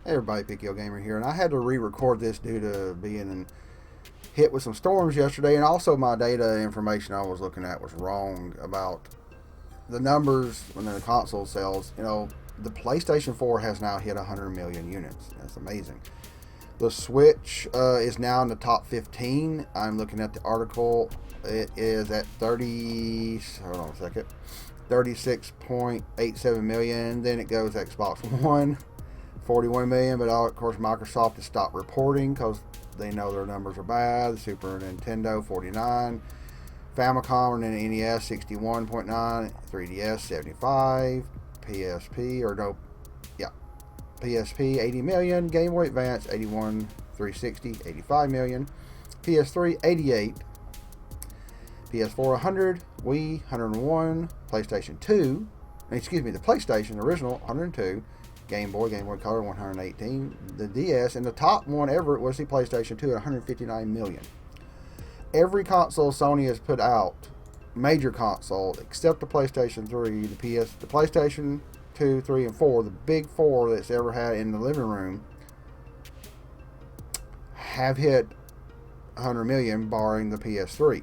Hey everybody, PKO Gamer here, and I had to re-record this due to being hit with some storms yesterday, and also my data information I was looking at was wrong about the numbers when the console sales. The PlayStation 4 has now hit 100 million units. That's amazing. The Switch is now in the top 15. I'm looking at the article. It is at 30. Hold on a second. 36.87 million. Then it goes Xbox One. 41 million, but of course Microsoft has stopped reporting because they know their numbers are bad. The Super Nintendo 49, Famicom and then NES 61.9, 3DS 75, PSP 80 million, Game Boy Advance 81, 360 85 million, PS3 88, PS4 100, Wii 101, PlayStation 2, the PlayStation original 102. Game Boy Color 118, the DS, and the top one ever was the PlayStation 2 at 159 million. Every console Sony has put out, major console, except the PlayStation 3, the PlayStation 2, 3, and 4, the big four that's ever had in the living room, have hit 100 million, barring the PS3.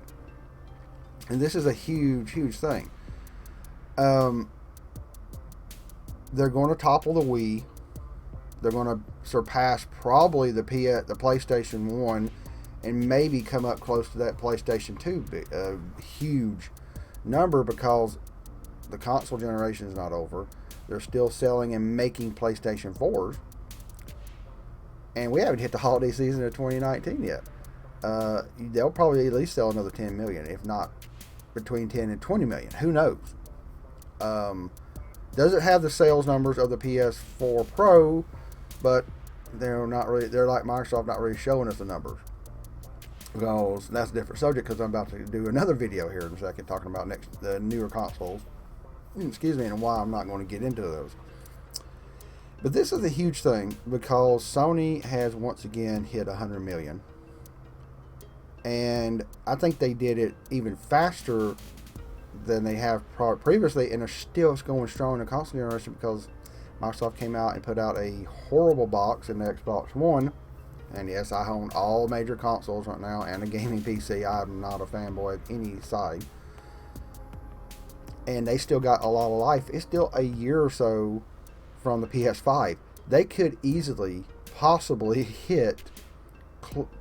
And this is a huge, huge thing. They're going to topple the Wii. They're going to surpass probably the PlayStation 1 and maybe come up close to that PlayStation 2 huge number because the console generation is not over. They're still selling and making PlayStation 4s. And we haven't hit the holiday season of 2019 yet. They'll probably at least sell another 10 million, if not between 10 and 20 million. Who knows? Does it have the sales numbers of the PS4 Pro? But they're not really. They're like Microsoft, not really showing us the numbers. Because that's a different subject. Because I'm about to do another video here in a second talking about the newer consoles. Excuse me, and why I'm not going to get into those. But this is a huge thing because Sony has once again hit 100 million, and I think they did it even faster than they have previously, and they're still going strong in the console generation because Microsoft came out and put out a horrible box in the Xbox One. And yes, I own all major consoles right now and a gaming PC. I'm not a fanboy of any side. And they still got a lot of life. It's still a year or so from the PS5. They could easily, possibly hit.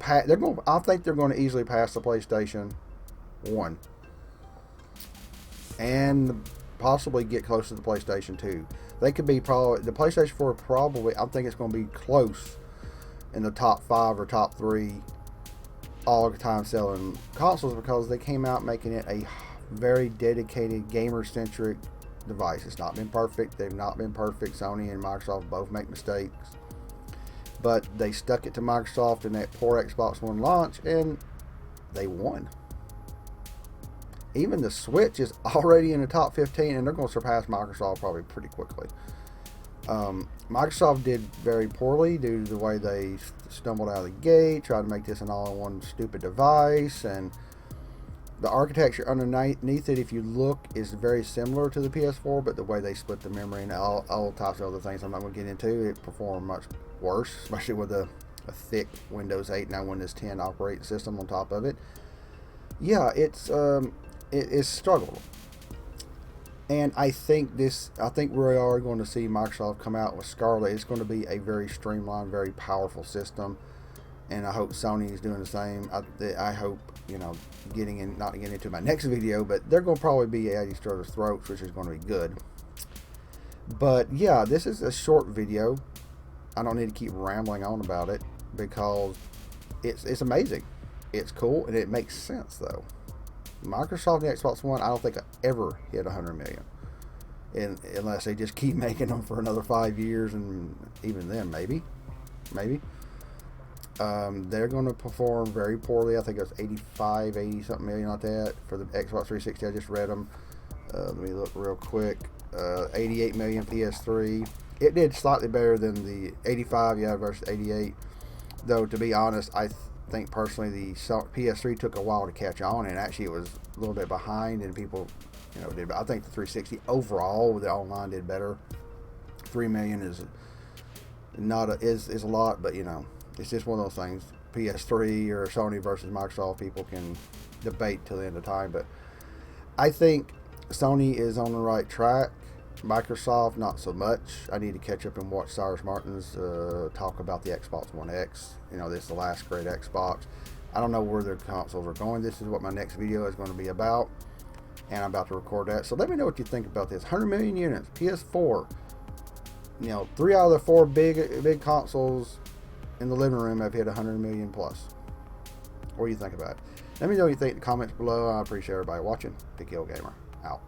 I think they're going to easily pass the PlayStation 1. And possibly get close to the PlayStation 2. They could be probably the PlayStation 4. Probably, I think it's going to be close in the top 5 or top 3 all the time selling consoles because they came out making it a very dedicated gamer centric device. It's not been perfect. They've not been perfect. Sony and Microsoft both make mistakes, but they stuck it to Microsoft in that poor Xbox One launch, and they won. Even the Switch is already in the top 15, and they're going to surpass Microsoft probably pretty quickly. Microsoft did very poorly due to the way they stumbled out of the gate, tried to make this an all-in-one stupid device, and the architecture underneath it, if you look, is very similar to the PS4, but the way they split the memory and all types of other things I'm not going to get into, it performed much worse, especially with a thick Windows 8 and Windows 10 operating system on top of it. Yeah, it's struggled. And I think we are going to see Microsoft come out with Scarlet. It's going to be a very streamlined, very powerful system. And I hope Sony is doing the same. I hope, not getting into my next video, but they're going to probably be at each other's throats, which is going to be good. But yeah, this is a short video. I don't need to keep rambling on about it because it's amazing. It's cool and it makes sense though. Microsoft and the Xbox One, I don't think I ever hit 100 million, unless they just keep making them for another 5 years, and even then, maybe. They're going to perform very poorly. I think it was 80 something million like that for the Xbox 360. I just read them. Let me look real quick. 88 million PS3. It did slightly better than the 85, versus 88. Though, to be honest, I think personally the PS3 took a while to catch on, and actually it was a little bit behind, and people, did. I think the 360 overall with the online did better. 3 million not is a lot, but you know, it's just one of those things. PS3 or Sony versus Microsoft, people can debate till the end of time, but I think Sony is on the right track. Microsoft, not so much. I need to catch up and watch Cyrus Martin's talk about the Xbox One X. You know, this is the last great Xbox. I don't know where their consoles are going. This is what my next video is going to be about, and I'm about to record that. So let me know what you think about this. 100 million units, PS4. You know, 3 out of the 4 big consoles in the living room have hit 100 million plus. What do you think about it? Let me know what you think in the comments below. I appreciate everybody watching. Big Hill Gamer out.